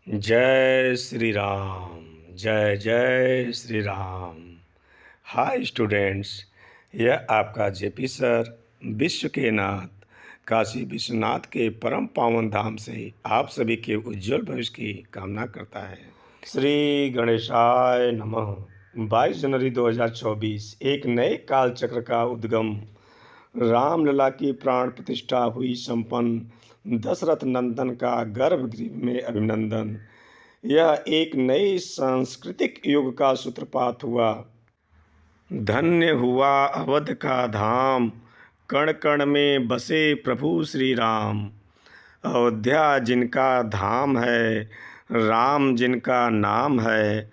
जय श्री राम। जय जय श्री राम। हाय स्टूडेंट्स, यह आपका जेपी सर विश्व के नाथ काशी विश्वनाथ के परम पावन धाम से आप सभी के उज्जवल भविष्य की कामना करता है। श्री गणेशाय नमः। 22 जनवरी 2024 एक नए काल चक्र का उद्गम। रामलला की प्राण प्रतिष्ठा हुई संपन्न। दशरथ नंदन का गर्भगृह में अभिनंदन। यह एक नई सांस्कृतिक युग का सूत्रपात हुआ। धन्य हुआ अवध का धाम, कण कण में बसे प्रभु श्री राम। अयोध्या जिनका धाम है, राम जिनका नाम है।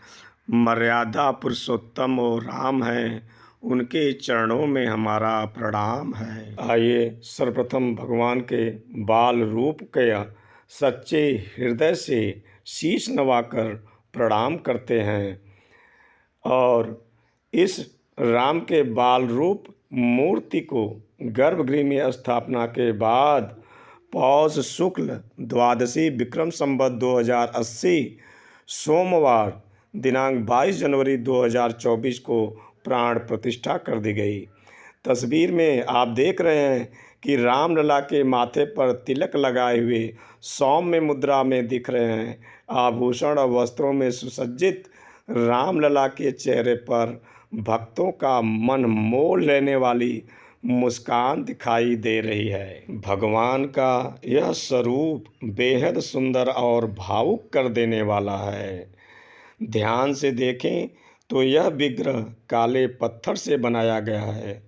मर्यादा पुरुषोत्तम और राम है, उनके चरणों में हमारा प्रणाम है। आइए सर्वप्रथम भगवान के बाल रूप के सच्चे हृदय से शीश नवाकर प्रणाम करते हैं और इस राम के बाल रूप मूर्ति को गर्भगृह में स्थापना के बाद पौष शुक्ल द्वादशी विक्रम संवत 2080 सोमवार दिनांक 22 जनवरी 2024 को प्राण प्रतिष्ठा कर दी गई। तस्वीर में आप देख रहे हैं कि रामलला के माथे पर तिलक लगाए हुए सौम्य मुद्रा में दिख रहे हैं। आभूषण और वस्त्रों में सुसज्जित रामलला के चेहरे पर भक्तों का मन मोह लेने वाली मुस्कान दिखाई दे रही है। भगवान का यह स्वरूप बेहद सुंदर और भावुक कर देने वाला है। ध्यान से देखें तो यह विग्रह काले पत्थर से बनाया गया है।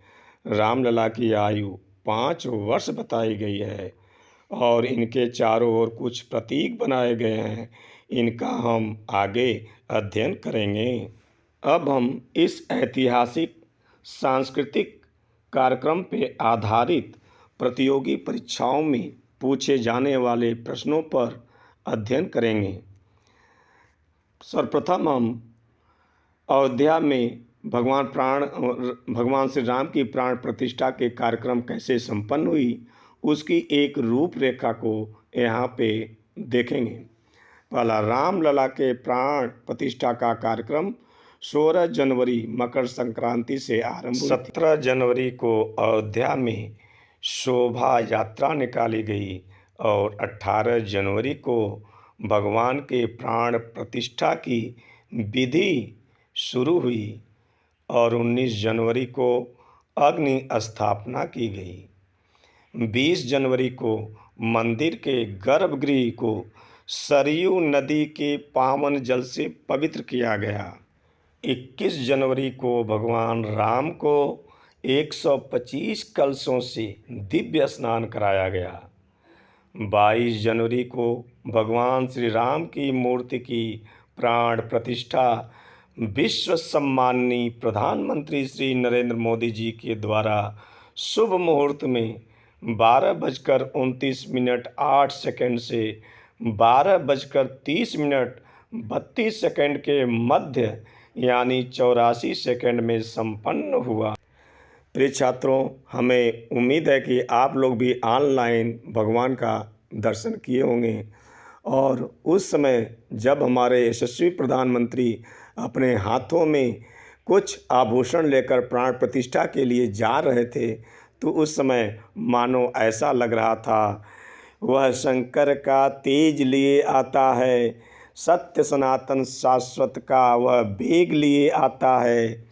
रामलला की आयु 5 वर्ष बताई गई है और इनके चारों ओर कुछ प्रतीक बनाए गए हैं। इनका हम आगे अध्ययन करेंगे। अब हम इस ऐतिहासिक सांस्कृतिक कार्यक्रम पर आधारित प्रतियोगी परीक्षाओं में पूछे जाने वाले प्रश्नों पर अध्ययन करेंगे। सर्वप्रथम हम अयोध्या में भगवान श्री राम की प्राण प्रतिष्ठा के कार्यक्रम कैसे संपन्न हुई, उसकी एक रूपरेखा को यहाँ पे देखेंगे। पहला, रामलला के प्राण प्रतिष्ठा का कार्यक्रम 16 जनवरी मकर संक्रांति से आरंभ। 17 जनवरी को अयोध्या में शोभा यात्रा निकाली गई और 18 जनवरी को भगवान के प्राण प्रतिष्ठा की विधि शुरू हुई और 19 जनवरी को अग्नि स्थापना की गई। 20 जनवरी को मंदिर के गर्भगृह को सरयू नदी के पावन जल से पवित्र किया गया। 21 जनवरी को भगवान राम को 125 कलशों से दिव्य स्नान कराया गया। 22 जनवरी को भगवान श्री राम की मूर्ति की प्राण प्रतिष्ठा विश्व सम्माननीय प्रधानमंत्री श्री नरेंद्र मोदी जी के द्वारा शुभ मुहूर्त में 12:29:08 से 12:30:32 के मध्य यानी 84 सेकंड में संपन्न हुआ। प्रिय छात्रों, हमें उम्मीद है कि आप लोग भी ऑनलाइन भगवान का दर्शन किए होंगे और उस समय जब हमारे यशस्वी प्रधानमंत्री अपने हाथों में कुछ आभूषण लेकर प्राण प्रतिष्ठा के लिए जा रहे थे तो उस समय मानो ऐसा लग रहा था, वह शंकर का तेज लिए आता है, सत्य सनातन शाश्वत का वह वेग लिए आता है,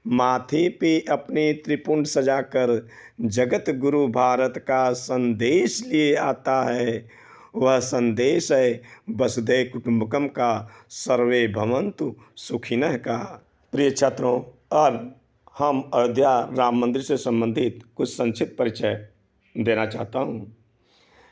माथे पे अपने त्रिपुंड सजाकर जगत गुरु भारत का संदेश लिए आता है। वह संदेश है वसुधैव कुटुंबकम का, सर्वे भवन्तु सुखिनः का। प्रिय छात्रों, अब हम अयोध्या राम मंदिर से संबंधित कुछ संक्षिप्त परिचय देना चाहता हूँ।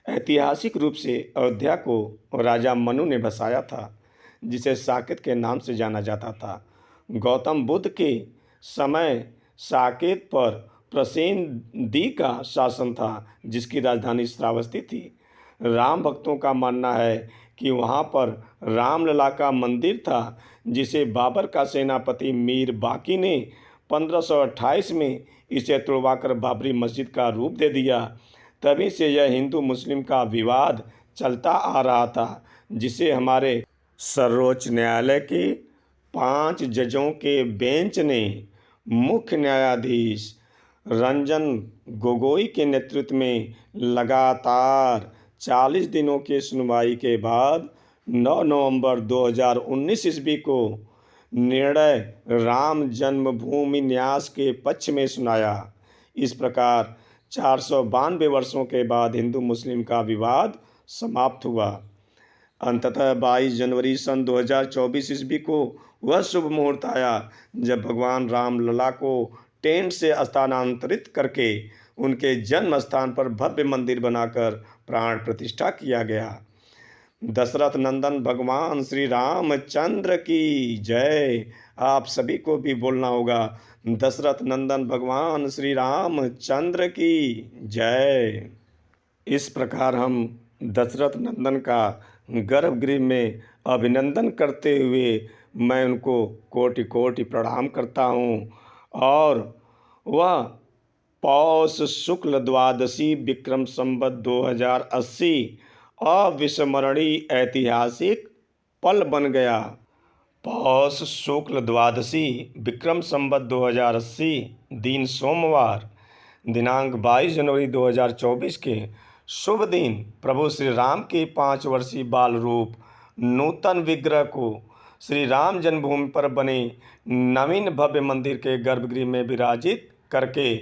ऐतिहासिक रूप से अयोध्या को राजा मनु ने बसाया था, जिसे साकेत के नाम से जाना जाता था। गौतम बुद्ध के समय साकेत पर प्रसेनदी का शासन था, जिसकी राजधानी श्रावस्ती थी। राम भक्तों का मानना है कि वहाँ पर रामलला का मंदिर था, जिसे बाबर का सेनापति मीर बाकी ने 1528 में इसे तुड़वाकर बाबरी मस्जिद का रूप दे दिया। तभी से यह हिंदू मुस्लिम का विवाद चलता आ रहा था। जिसे हमारे सर्वोच्च न्यायालय के 5 जजों के बेंच ने मुख्य न्यायाधीश रंजन गोगोई के नेतृत्व में लगातार 40 दिनों की सुनवाई के बाद 9 नवंबर 2019 ईस्वी को निर्णय राम जन्मभूमि न्यास के पक्ष में सुनाया। इस प्रकार 492 वर्षों के बाद हिंदू मुस्लिम का विवाद समाप्त हुआ। अंततः 22 जनवरी सन 2024 ईस्वी को वह शुभ मुहूर्त आया जब भगवान राम लला को टेंट से स्थानांतरित करके उनके जन्म स्थान पर भव्य मंदिर बनाकर प्राण प्रतिष्ठा किया गया। दशरथ नंदन भगवान श्री रामचंद्र की जय। आप सभी को भी बोलना होगा, दशरथ नंदन भगवान श्री रामचंद्र की जय। इस प्रकार हम दशरथ नंदन का गर्भगृह में अभिनंदन करते हुए मैं उनको कोटि कोटि प्रणाम करता हूँ। और वह पौष शुक्ल द्वादशी विक्रम संवत 2080 अविस्मरणीय ऐतिहासिक पल बन गया। पौष शुक्ल द्वादशी विक्रम संवत 2080 दिन सोमवार दिनांक 22 जनवरी 2024 के शुभ दिन प्रभु श्री राम के 5 वर्षीय बाल रूप नूतन विग्रह को श्री राम जन्मभूमि पर बने नवीन भव्य मंदिर के गर्भगृह में विराजित करके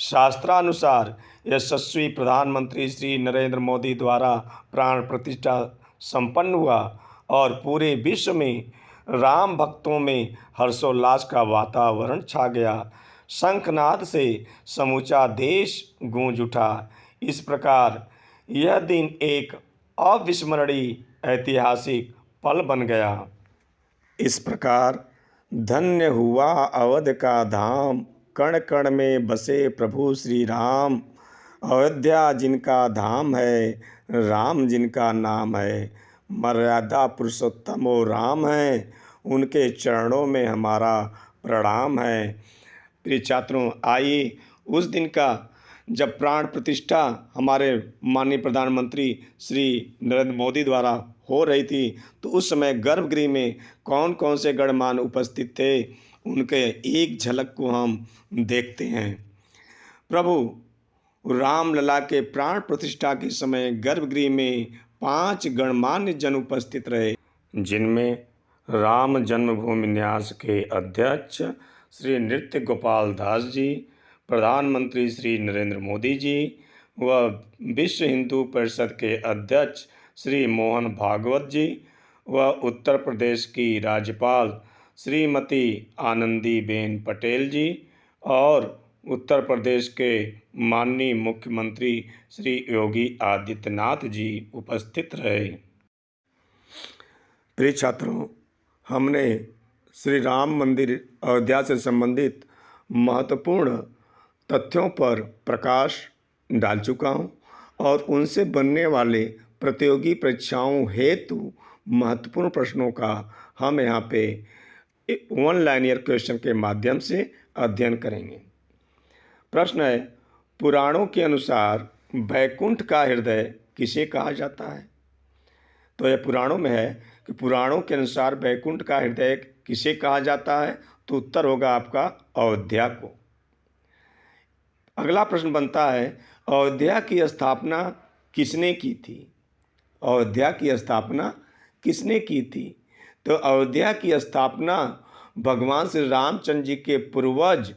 शास्त्रानुसार यशस्वी प्रधानमंत्री श्री नरेंद्र मोदी द्वारा प्राण प्रतिष्ठा संपन्न हुआ और पूरे विश्व में राम भक्तों में हर्षोल्लास का वातावरण छा गया। शंखनाद से समूचा देश गूंज उठा। इस प्रकार यह दिन एक अविस्मरणीय ऐतिहासिक पल बन गया। इस प्रकार धन्य हुआ अवध का धाम, कण कण में बसे प्रभु श्री राम। अयोध्या जिनका धाम है, राम जिनका नाम है। मर्यादा पुरुषोत्तम वो राम है, उनके चरणों में हमारा प्रणाम है। प्रिय छात्रों, आइए उस दिन का जब प्राण प्रतिष्ठा हमारे माननीय प्रधानमंत्री श्री नरेंद्र मोदी द्वारा हो रही थी, तो उस समय गर्भगृह में कौन कौन से गणमान्य उपस्थित थे, उनके एक झलक को हम देखते हैं। प्रभु रामलला के प्राण प्रतिष्ठा के समय गर्भगृह में 5 गणमान्य जन उपस्थित रहे, जिनमें राम जन्मभूमि न्यास के अध्यक्ष श्री नृत्य गोपाल दास जी, प्रधानमंत्री श्री नरेंद्र मोदी जी व विश्व हिंदू परिषद के अध्यक्ष श्री मोहन भागवत जी व उत्तर प्रदेश की राज्यपाल श्रीमती आनंदीबेन पटेल जी और उत्तर प्रदेश के माननीय मुख्यमंत्री श्री योगी आदित्यनाथ जी उपस्थित रहे। प्रिय छात्रों, हमने श्री राम मंदिर अयोध्या से संबंधित महत्वपूर्ण तथ्यों पर प्रकाश डाल चुका हूं और उनसे बनने वाले प्रतियोगी परीक्षाओं हेतु महत्वपूर्ण प्रश्नों का हम यहाँ पे 1 लाइनियर क्वेश्चन के माध्यम से अध्ययन करेंगे। प्रश्न है, पुराणों के अनुसार वैकुंठ का हृदय किसे कहा जाता है? तो यह पुराणों में है कि पुराणों के अनुसार वैकुंठ का हृदय किसे कहा जाता है, तो उत्तर होगा आपका अयोध्या को। अगला प्रश्न बनता है, अयोध्या की स्थापना किसने की थी? अयोध्या की स्थापना किसने की थी? तो अयोध्या की स्थापना भगवान श्री रामचंद्र जी के पूर्वज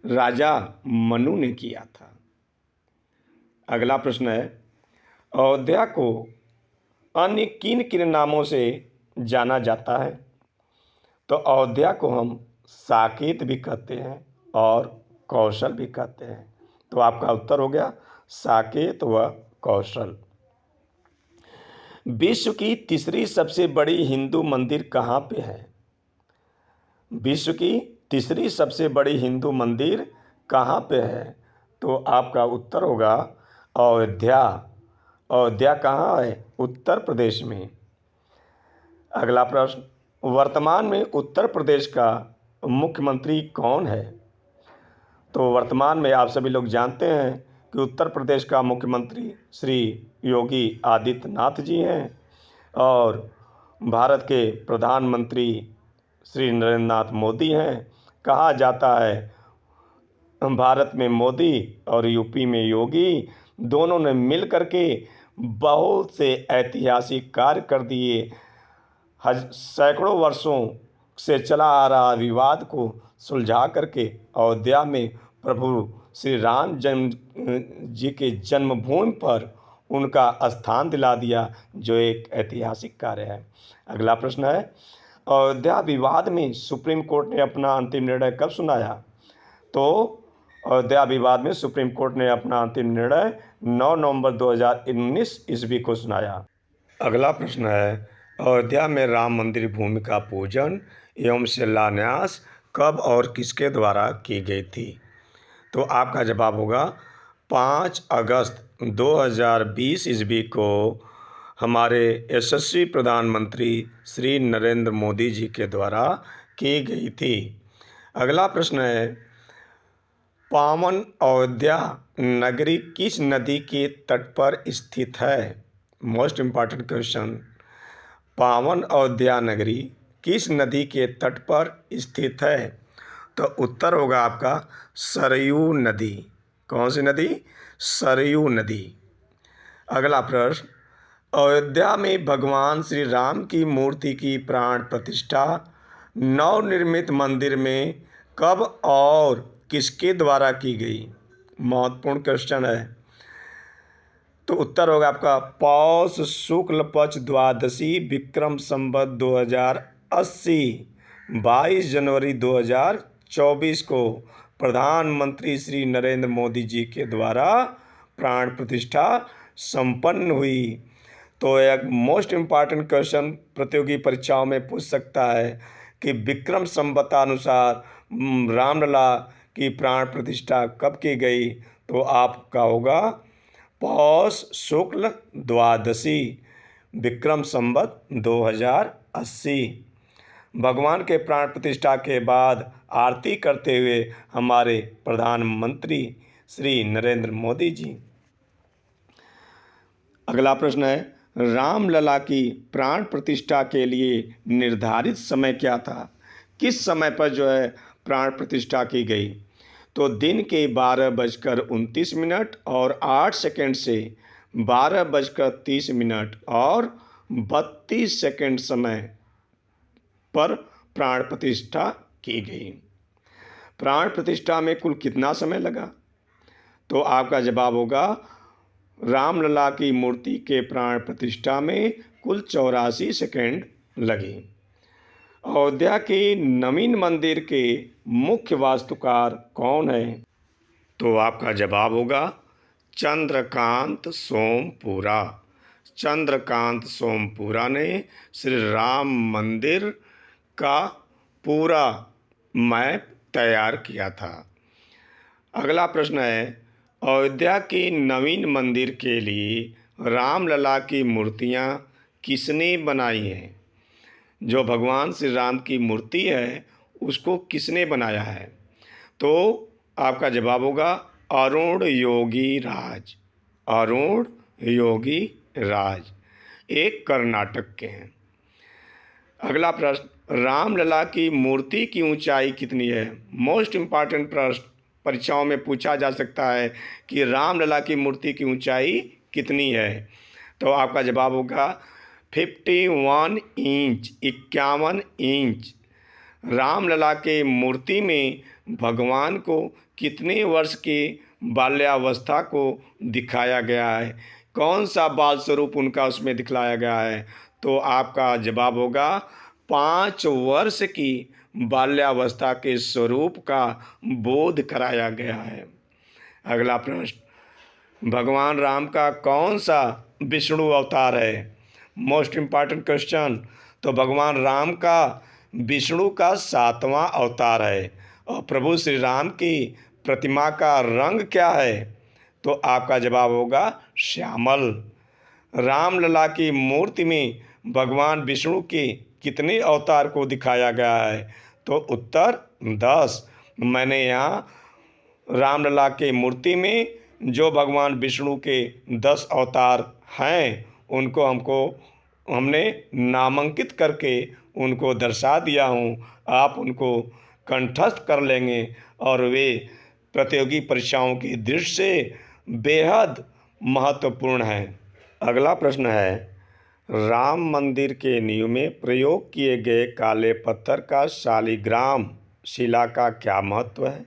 राजा मनु ने किया था। अगला प्रश्न है, अयोध्या को अन्य किन किन नामों से जाना जाता है? तो अयोध्या को हम साकेत भी कहते हैं और कौशल भी कहते हैं। तो आपका उत्तर हो गया साकेत व कौशल। विश्व की तीसरी सबसे बड़ी हिंदू मंदिर कहाँ पे है? विश्व की तीसरी सबसे बड़ी हिंदू मंदिर कहाँ पे है? तो आपका उत्तर होगा अयोध्या। अयोध्या कहाँ है? उत्तर प्रदेश में। अगला प्रश्न, वर्तमान में उत्तर प्रदेश का मुख्यमंत्री कौन है? तो वर्तमान में आप सभी लोग जानते हैं कि उत्तर प्रदेश का मुख्यमंत्री श्री योगी आदित्यनाथ जी हैं। और भारत के प्रधानमंत्री श्री नरेंद्र नाथ मोदी हैं। कहा जाता है भारत में मोदी और यूपी में योगी दोनों ने मिल करके बहुत से ऐतिहासिक कार्य कर दिए। सैकड़ों वर्षों से चला आ रहा विवाद को सुलझा करके अयोध्या में प्रभु श्री राम जी के जन्मभूमि पर उनका स्थान दिला दिया, जो एक ऐतिहासिक कार्य है। अगला प्रश्न है, अयोध्या विवाद में सुप्रीम कोर्ट ने अपना अंतिम निर्णय कब सुनाया? तो अयोध्या विवाद में सुप्रीम कोर्ट ने अपना अंतिम निर्णय 9 नवंबर 2019 ईस्वी को सुनाया। अगला प्रश्न है, अयोध्या में राम मंदिर भूमि का पूजन एवं शिलान्यास कब और किसके द्वारा की गई थी? तो आपका जवाब होगा 5 अगस्त 2020 ईस्वी को हमारे यशस्वी प्रधानमंत्री श्री नरेंद्र मोदी जी के द्वारा की गई थी। अगला प्रश्न है, पावन अयोध्या नगरी किस नदी के तट पर स्थित है? मोस्ट इम्पॉर्टेंट क्वेश्चन, पावन अयोध्या नगरी किस नदी के तट पर स्थित है? तो उत्तर होगा आपका सरयू नदी। कौन सी नदी? सरयू नदी। अगला प्रश्न, अयोध्या में भगवान श्री राम की मूर्ति की प्राण प्रतिष्ठा नवनिर्मित मंदिर में कब और किसके द्वारा की गई? महत्वपूर्ण क्वेश्चन है। तो उत्तर होगा आपका पौष शुक्ल पक्ष द्वादशी विक्रम संवत 2080 22 जनवरी 2024 को प्रधानमंत्री श्री नरेंद्र मोदी जी के द्वारा प्राण प्रतिष्ठा संपन्न हुई। तो एक मोस्ट इम्पॉर्टेंट क्वेश्चन प्रतियोगी परीक्षाओं में पूछ सकता है कि विक्रम संवतानुसार रामलला की प्राण प्रतिष्ठा कब की गई? तो आपका होगा पौष शुक्ल द्वादशी विक्रम संवत 2080। भगवान के प्राण प्रतिष्ठा के बाद आरती करते हुए हमारे प्रधानमंत्री श्री नरेंद्र मोदी जी। अगला प्रश्न है, रामलला की प्राण प्रतिष्ठा के लिए निर्धारित समय क्या था? किस समय पर जो है प्राण प्रतिष्ठा की गई? तो दिन के 12:29 और 8 सेकंड से 12:30 और 32 सेकंड समय पर प्राण प्रतिष्ठा की गई। प्राण प्रतिष्ठा में कुल कितना समय लगा? तो आपका जवाब होगा रामलला की मूर्ति के प्राण प्रतिष्ठा में कुल 84 सेकंड लगे। अयोध्या के नवीन मंदिर के मुख्य वास्तुकार कौन है? तो आपका जवाब होगा चंद्रकांत सोमपुरा। चंद्रकांत सोमपुरा ने श्री राम मंदिर का पूरा मैप तैयार किया था। अगला प्रश्न है, अयोध्या के नवीन मंदिर के लिए रामलला की मूर्तियाँ किसने बनाई हैं? जो भगवान श्री राम की मूर्ति है उसको किसने बनाया है? तो आपका जवाब होगा अरुण योगी राज। अरुण योगी राज एक कर्नाटक के हैं। अगला प्रश्न, रामलला की मूर्ति की ऊंचाई कितनी है? मोस्ट इम्पॉर्टेंट प्रश्न परीक्षाओं में पूछा जा सकता है कि रामलला की मूर्ति की ऊंचाई कितनी है? तो आपका जवाब होगा 51 इंच, 51 इंच। रामलला के मूर्ति में भगवान को कितने वर्ष की बाल्यावस्था को दिखाया गया है? कौन सा बाल स्वरूप उनका उसमें दिखलाया गया है? तो आपका जवाब होगा 5 वर्ष की बाल्यावस्था के स्वरूप का बोध कराया गया है। अगला प्रश्न, भगवान राम का कौन सा विष्णु अवतार है? Most important question. तो भगवान राम का विष्णु का 7वां अवतार है। और प्रभु श्री राम की प्रतिमा का रंग क्या है? तो आपका जवाब होगा श्यामल। रामलला की मूर्ति में भगवान विष्णु के कितने अवतार को दिखाया गया है? तो उत्तर 10। मैंने यहाँ रामलला के मूर्ति में जो भगवान विष्णु के 10 अवतार हैं उनको हमको हमने नामांकित करके उनको दर्शा दिया हूँ। आप उनको कंठस्थ कर लेंगे और वे प्रतियोगी परीक्षाओं की दृष्टि से बेहद महत्वपूर्ण हैं। अगला प्रश्न है, राम मंदिर के नींव में प्रयोग किए गए काले पत्थर का शालिग्राम शिला का क्या महत्व है?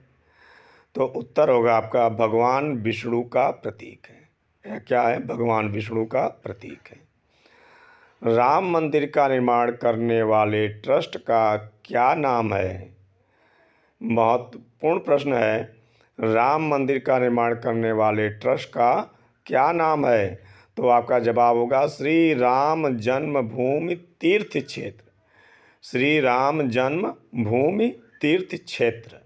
तो उत्तर होगा आपका भगवान विष्णु का प्रतीक है। यह क्या है? भगवान विष्णु का प्रतीक है। राम मंदिर का निर्माण करने वाले ट्रस्ट का क्या नाम है? महत्वपूर्ण प्रश्न है। राम मंदिर का निर्माण करने वाले ट्रस्ट का क्या नाम है? तो आपका जवाब होगा श्री राम जन्मभूमि तीर्थ क्षेत्र। श्री राम जन्मभूमि तीर्थ क्षेत्र।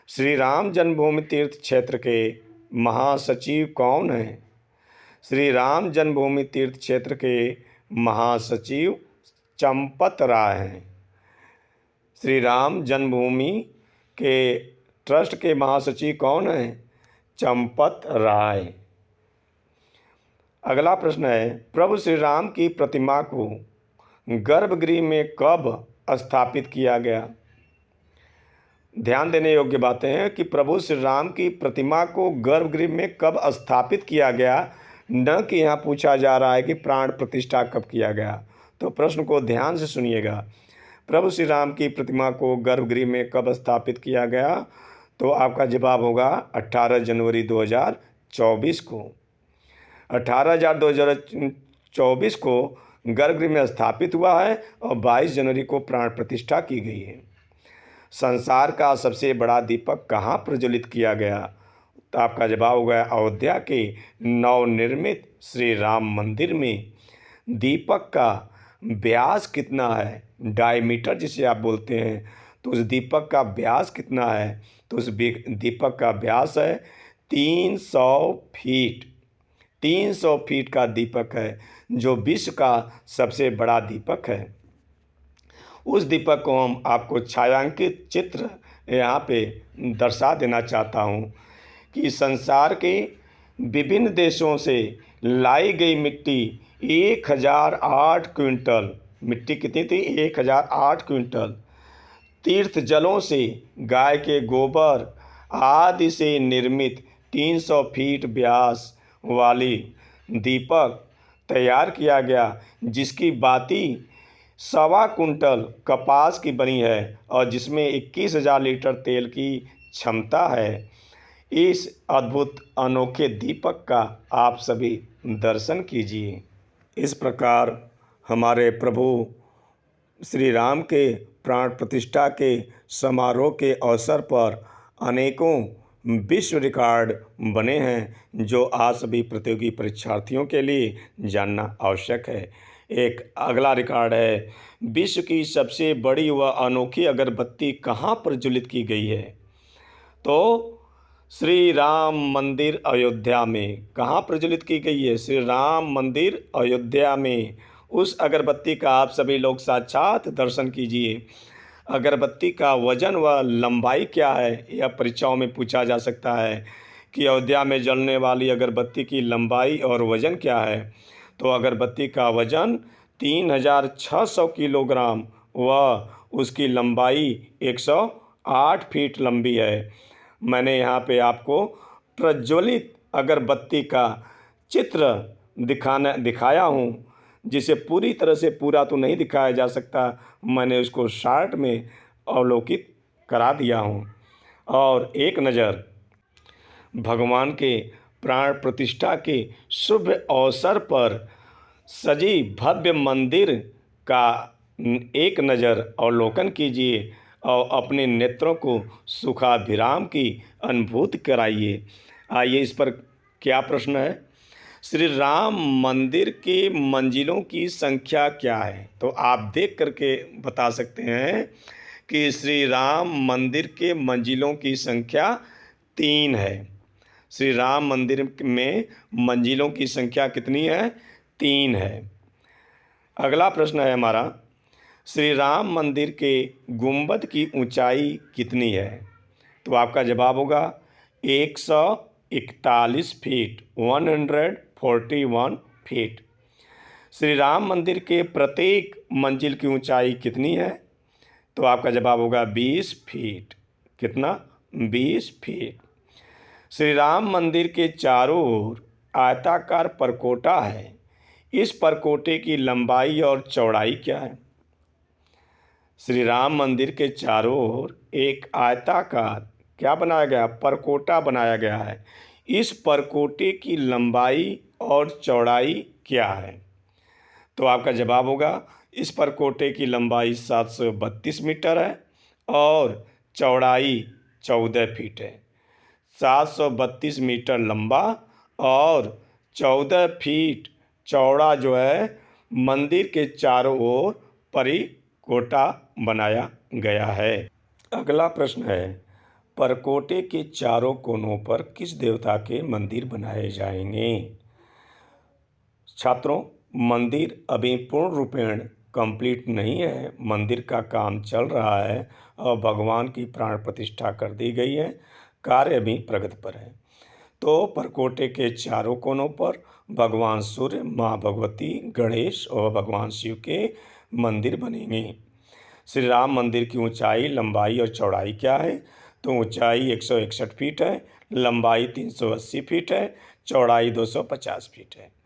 श्री राम जन्मभूमि तीर्थ क्षेत्र के महासचिव कौन हैं? श्री राम जन्मभूमि तीर्थ क्षेत्र के महासचिव चंपत राय हैं। श्री राम जन्मभूमि के ट्रस्ट के महासचिव कौन हैं? चंपत राय। अगला प्रश्न है, प्रभु श्री राम की प्रतिमा को गर्भगृह में कब स्थापित किया गया? ध्यान देने योग्य बातें हैं कि प्रभु श्री राम की प्रतिमा को गर्भगृह में कब स्थापित किया गया, न कि यहाँ पूछा जा रहा है कि प्राण प्रतिष्ठा कब किया गया। तो प्रश्न को ध्यान से सुनिएगा। प्रभु श्री राम की प्रतिमा को गर्भगृह में कब स्थापित किया गया? तो आपका जवाब होगा 18 जनवरी 2024 को। 2024 को गर्भगृह में स्थापित हुआ है और 22 जनवरी को प्राण प्रतिष्ठा की गई है। संसार का सबसे बड़ा दीपक कहाँ प्रज्वलित किया गया? तो आपका जवाब होगा अयोध्या के नवनिर्मित श्री राम मंदिर में। दीपक का व्यास कितना है? डायमीटर जिसे आप बोलते हैं, तो उस दीपक का व्यास कितना है? तो उस दीपक का व्यास है 300 फीट। 300 फीट का दीपक है, जो विश्व का सबसे बड़ा दीपक है। उस दीपक को हम आपको छायांकित चित्र यहाँ पे दर्शा देना चाहता हूँ कि संसार के विभिन्न देशों से लाई गई मिट्टी 1008 क्विंटल, मिट्टी कितनी थी? 1008 क्विंटल। तीर्थ जलों से, गाय के गोबर आदि से निर्मित 300 फीट व्यास वाली दीपक तैयार किया गया, जिसकी बाती 1.25 कुंटल कपास की बनी है और जिसमें 21,000 लीटर तेल की क्षमता है। इस अद्भुत अनोखे दीपक का आप सभी दर्शन कीजिए। इस प्रकार हमारे प्रभु श्री राम के प्राण प्रतिष्ठा के समारोह के अवसर पर अनेकों विश्व रिकॉर्ड बने हैं, जो आज सभी प्रतियोगी परीक्षार्थियों के लिए जानना आवश्यक है। एक अगला रिकॉर्ड है, विश्व की सबसे बड़ी व अनोखी अगरबत्ती कहाँ प्रज्वलित की गई है? तो श्री राम मंदिर अयोध्या में। कहाँ प्रज्वलित की गई है? श्री राम मंदिर अयोध्या में। उस अगरबत्ती का आप सभी लोग साक्षात दर्शन कीजिए। अगरबत्ती का वजन व लंबाई क्या है, यह परीक्षाओं में पूछा जा सकता है कि अयोध्या में जलने वाली अगरबत्ती की लंबाई और वजन क्या है। तो अगरबत्ती का वजन 3600 किलोग्राम व उसकी लंबाई 108 फीट लंबी है। मैंने यहाँ पे आपको प्रज्वलित अगरबत्ती का चित्र दिखाया हूँ, जिसे पूरी तरह से पूरा तो नहीं दिखाया जा सकता, मैंने उसको शार्ट में अवलोकित करा दिया हूँ। और एक नज़र भगवान के प्राण प्रतिष्ठा के शुभ अवसर पर सजी भव्य मंदिर का एक नज़र अवलोकन कीजिए और अपने नेत्रों को सुखाभिराम की अनुभूति कराइए। आइए, इस पर क्या प्रश्न है? श्री राम मंदिर के मंजिलों की संख्या क्या है? तो आप देख करके बता सकते हैं कि श्री राम मंदिर के मंजिलों की संख्या 3 है। श्री राम मंदिर में मंजिलों की संख्या कितनी है? 3 है। अगला प्रश्न है हमारा, श्री राम मंदिर के गुंबद की ऊंचाई कितनी है? तो आपका जवाब होगा 141 फीट, 141 फीट। श्री राम मंदिर के प्रत्येक मंजिल की ऊंचाई कितनी है? तो आपका जवाब होगा 20 फीट। कितना? 20 फीट। श्री राम मंदिर के चारों ओर आयताकार परकोटा है। इस परकोटे की लंबाई और चौड़ाई क्या है? श्री राम मंदिर के चारों ओर एक आयताकार क्या बनाया गया? परकोटा बनाया गया है। इस परकोटे की लंबाई और चौड़ाई क्या है? तो आपका जवाब होगा, इस परकोटे की लंबाई 732 मीटर है और चौड़ाई 14 फीट है। 732 मीटर लंबा और 14 फीट चौड़ा जो है मंदिर के चारों ओर परिकोटा बनाया गया है। अगला प्रश्न है, परकोटे के चारों कोनों पर किस देवता के मंदिर बनाए जाएंगे? छात्रों, मंदिर अभी पूर्ण रूपेण कंप्लीट नहीं है। मंदिर का काम चल रहा है और भगवान की प्राण प्रतिष्ठा कर दी गई है। कार्य अभी प्रगति पर है। तो परकोटे के चारों कोनों पर भगवान सूर्य, माँ भगवती, गणेश और भगवान शिव के मंदिर बनेंगे। श्री राम मंदिर की ऊंचाई, लंबाई और चौड़ाई क्या है? तो ऊंचाई 161 फीट है, लंबाई 380 फीट है, चौड़ाई 250 फीट है।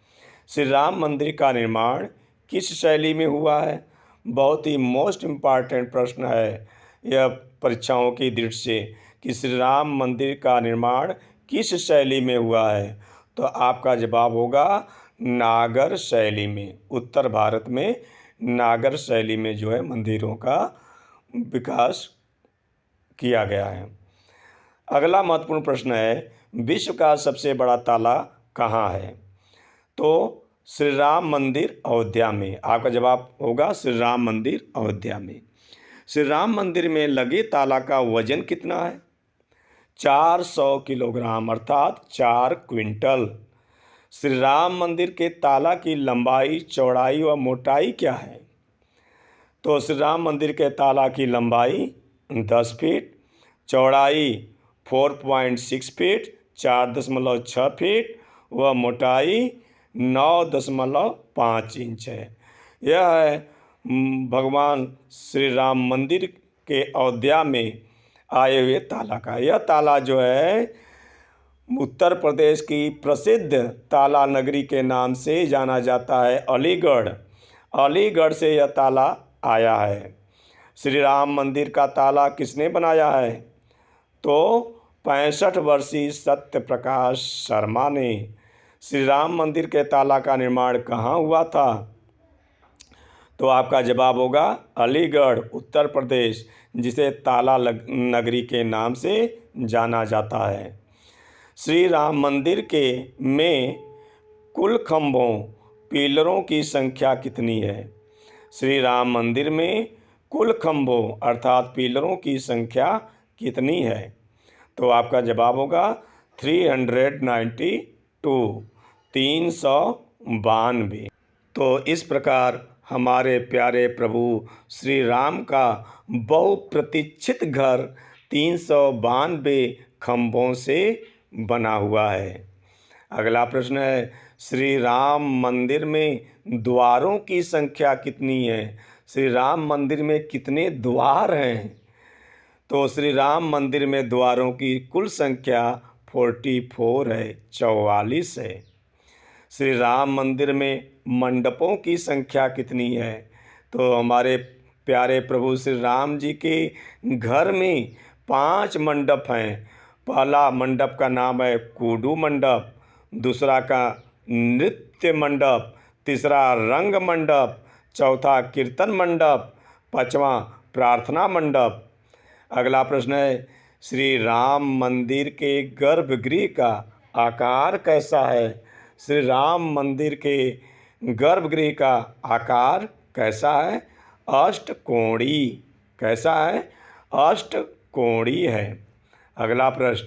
श्री राम मंदिर का निर्माण किस शैली में हुआ है? बहुत ही मोस्ट इम्पॉर्टेंट प्रश्न है यह परीक्षाओं की दृष्टि से कि श्री राम मंदिर का निर्माण किस शैली में हुआ है? तो आपका जवाब होगा नागर शैली में। उत्तर भारत में नागर शैली में जो है मंदिरों का विकास किया गया है। अगला महत्वपूर्ण प्रश्न है, विश्व का सबसे बड़ा ताला कहाँ है? तो श्री राम मंदिर अयोध्या में। आपका जवाब होगा श्री राम मंदिर अयोध्या में। श्री राम मंदिर में लगे ताला का वजन कितना है? 400 किलोग्राम अर्थात 4 क्विंटल। श्री राम मंदिर के ताला की लंबाई, चौड़ाई व मोटाई क्या है? तो श्री राम मंदिर के ताला की लंबाई 10 फीट, चौड़ाई 4.6 फीट 4.6 फीट व मोटाई 9.5 इंच है। यह है भगवान श्री राम मंदिर के अयोध्या में आए हुए ताला का। यह ताला जो है उत्तर प्रदेश की प्रसिद्ध ताला नगरी के नाम से जाना जाता है, अलीगढ़। अलीगढ़ से यह ताला आया है। श्री राम मंदिर का ताला किसने बनाया है? तो 65 वर्षीय सत्य प्रकाश शर्मा ने। श्री राम मंदिर के ताला का निर्माण कहाँ हुआ था? तो आपका जवाब होगा अलीगढ़, उत्तर प्रदेश, जिसे ताला नगरी के नाम से जाना जाता है। श्री राम मंदिर के में कुल खंभों, पिलरों की संख्या कितनी है? श्री राम मंदिर में कुल खंभों अर्थात पिलरों की संख्या कितनी है? तो आपका जवाब होगा 392, 392। तो इस प्रकार हमारे प्यारे प्रभु श्री राम का बहुप्रतीक्षित घर 392 खंभों से बना हुआ है। अगला प्रश्न है, श्री राम मंदिर में द्वारों की संख्या कितनी है? श्री राम मंदिर में कितने द्वार हैं? तो श्री राम मंदिर में द्वारों की कुल संख्या 44 है, 44 है। श्री राम मंदिर में मंडपों की संख्या कितनी है? तो हमारे प्यारे प्रभु श्री राम जी के घर में 5 मंडप हैं। पहला मंडप का नाम है कूडू मंडप, दूसरा का नृत्य मंडप, तीसरा रंग मंडप, चौथा कीर्तन मंडप, पांचवा प्रार्थना मंडप। अगला प्रश्न है, श्री राम मंदिर के गर्भगृह का आकार कैसा है? श्री राम मंदिर के गर्भगृह का आकार कैसा है? अष्टकोणी। कैसा है? अष्टकोणी है। अगला प्रश्न,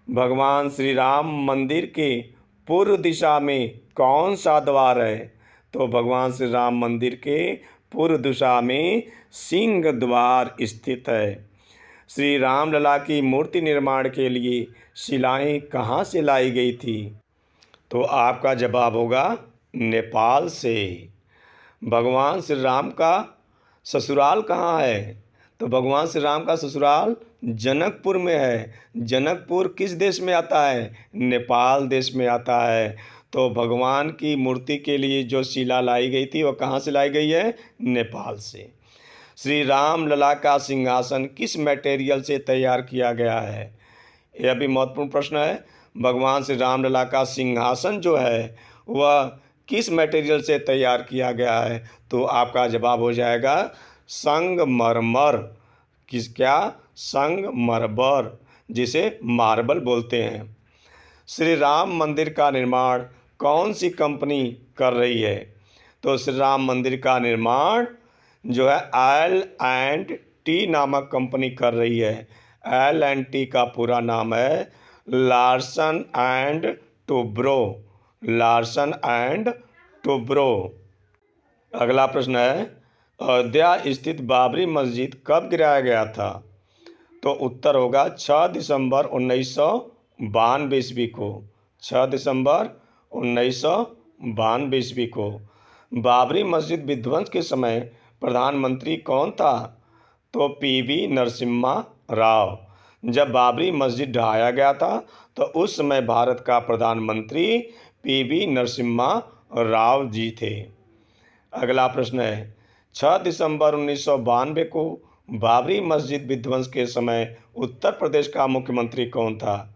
भगवान श्री राम मंदिर के पूर्व दिशा में कौन सा द्वार है? तो भगवान श्री राम मंदिर के पूर्व दिशा में सिंह द्वार स्थित है। श्री रामलला की मूर्ति निर्माण के लिए शिलाएं कहाँ से लाई गई थी? तो आपका जवाब होगा नेपाल से। भगवान श्री राम का ससुराल कहाँ है? तो भगवान श्री राम का ससुराल जनकपुर में है। जनकपुर किस देश में आता है? नेपाल देश में आता है। तो भगवान की मूर्ति के लिए जो शिला लाई गई थी वह कहाँ से लाई गई है? नेपाल से। श्री राम लला का सिंहासन किस मटेरियल से तैयार किया गया है? यह भी महत्वपूर्ण प्रश्न है। भगवान श्री राम लला का सिंहासन जो है वह किस मटेरियल से तैयार किया गया है? तो आपका जवाब हो जाएगा संगमरमर। क्या? संगमरमर, जिसे मार्बल बोलते हैं। श्री राम मंदिर का निर्माण कौन सी कंपनी कर रही है? तो श्री राम मंदिर का निर्माण जो है L&T नामक कंपनी कर रही है। L&T का पूरा नाम है Larsen and Toubro. Larsen and Toubro. अगला प्रश्न है, अयोध्या स्थित बाबरी मस्जिद कब गिराया गया था? तो उत्तर होगा 6 दिसंबर 1992 ईस्वी को। 6 दिसंबर 1992 ईस्वी को। बाबरी मस्जिद विध्वंस के समय प्रधानमंत्री कौन था? तो PV नरसिम्हा राव। जब बाबरी मस्जिद ढहाया गया था तो उस समय भारत का प्रधानमंत्री PV नरसिम्हा राव जी थे। अगला प्रश्न है, 6 दिसंबर 1992 को बाबरी मस्जिद विध्वंस के समय उत्तर प्रदेश का मुख्यमंत्री कौन था?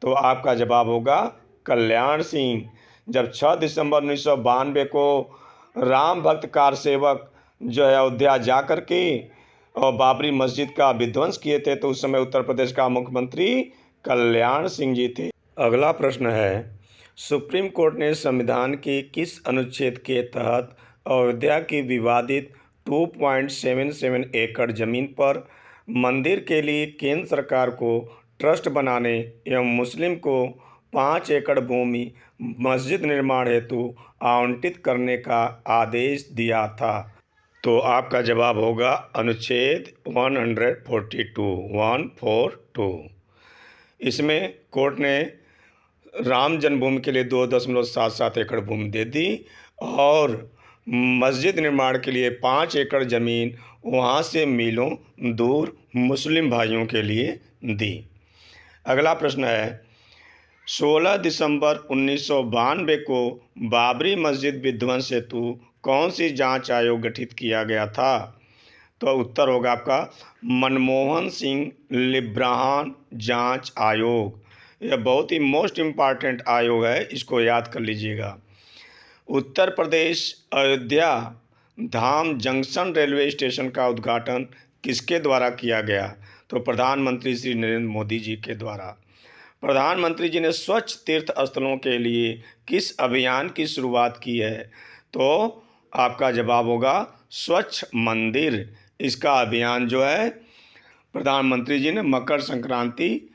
तो आपका जवाब होगा कल्याण सिंह। जब 6 दिसंबर 1992 को राम भक्त कार सेवक जो है अयोध्या जा कर के और बाबरी मस्जिद का विध्वंस किए थे तो उस समय उत्तर प्रदेश का मुख्यमंत्री कल्याण सिंह जी थे। अगला प्रश्न है, सुप्रीम कोर्ट ने संविधान के किस अनुच्छेद के तहत अयोध्या की विवादित 2.77 एकड़ जमीन पर मंदिर के लिए केंद्र सरकार को ट्रस्ट बनाने एवं मुस्लिम को 5 एकड़ भूमि मस्जिद निर्माण हेतु आवंटित करने का आदेश दिया था? तो आपका जवाब होगा अनुच्छेद 142। इसमें कोर्ट ने राम जन्मभूमि के लिए 2.77 एकड़ भूमि दे दी और मस्जिद निर्माण के लिए 5 एकड़ ज़मीन वहाँ से मीलों दूर मुस्लिम भाइयों के लिए दी। अगला प्रश्न है, 16 दिसंबर 1992 को बाबरी मस्जिद विध्वंस हेतु कौन सी जांच आयोग गठित किया गया था? तो उत्तर होगा आपका मनमोहन सिंह लिब्राहन जांच आयोग। यह बहुत ही मोस्ट इम्पॉर्टेंट आयोग है, इसको याद कर लीजिएगा। उत्तर प्रदेश अयोध्या धाम जंक्शन रेलवे स्टेशन का उद्घाटन किसके द्वारा किया गया? तो प्रधानमंत्री श्री नरेंद्र मोदी जी के द्वारा। प्रधानमंत्री जी ने स्वच्छ तीर्थ स्थलों के लिए किस अभियान की शुरुआत की है? तो आपका जवाब होगा स्वच्छ मंदिर। इसका अभियान जो है प्रधानमंत्री जी ने मकर संक्रांति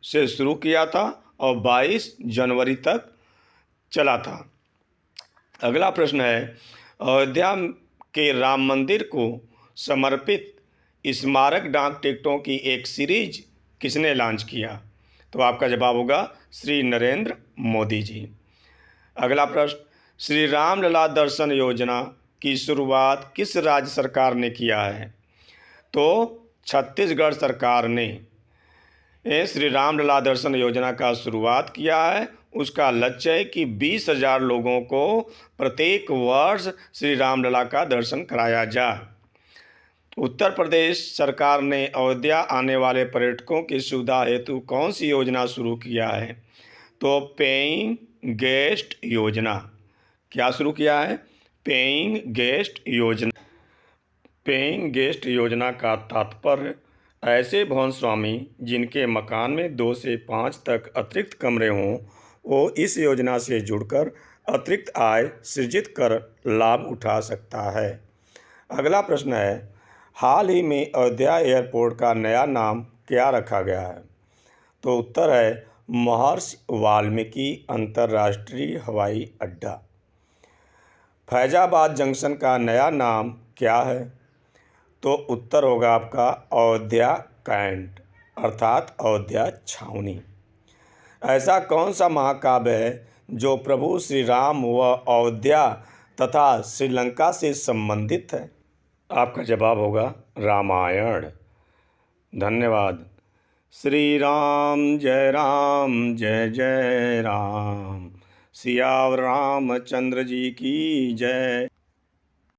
से शुरू किया था और 22 जनवरी तक चला था। अगला प्रश्न है, अयोध्या के राम मंदिर को समर्पित स्मारक डाक टिकटों की एक सीरीज किसने लॉन्च किया? तो आपका जवाब होगा श्री नरेंद्र मोदी जी। अगला प्रश्न, श्री राम लला दर्शन योजना की शुरुआत किस राज्य सरकार ने किया है? तो छत्तीसगढ़ सरकार ने श्री राम लला दर्शन योजना का शुरुआत किया है। उसका लक्ष्य है कि 20,000 लोगों को प्रत्येक वर्ष श्री राम लला का दर्शन कराया जाए। उत्तर प्रदेश सरकार ने अयोध्या आने वाले पर्यटकों की सुविधा हेतु कौन सी योजना शुरू किया है? तो पेइंग गेस्ट योजना। क्या शुरू किया है? पेइंग गेस्ट योजना। पेइंग गेस्ट योजना का तात्पर्य ऐसे भवन स्वामी जिनके मकान में 2 से 5 तक अतिरिक्त कमरे हों वो इस योजना से जुड़कर अतिरिक्त आय सृजित कर लाभ उठा सकता है। अगला प्रश्न है, हाल ही में अयोध्या एयरपोर्ट का नया नाम क्या रखा गया है? तो उत्तर है महर्षि वाल्मीकि अंतर्राष्ट्रीय हवाई अड्डा। फैजाबाद जंक्शन का नया नाम क्या है? तो उत्तर होगा आपका अयोध्या कैंट अर्थात अयोध्या छावनी। ऐसा कौन सा महाकाव्य है जो प्रभु श्री राम व अयोध्या तथा श्रीलंका से संबंधित है? आपका जवाब होगा रामायण। धन्यवाद। श्री राम जय जय राम। सियावर रामचंद्र जी की जय।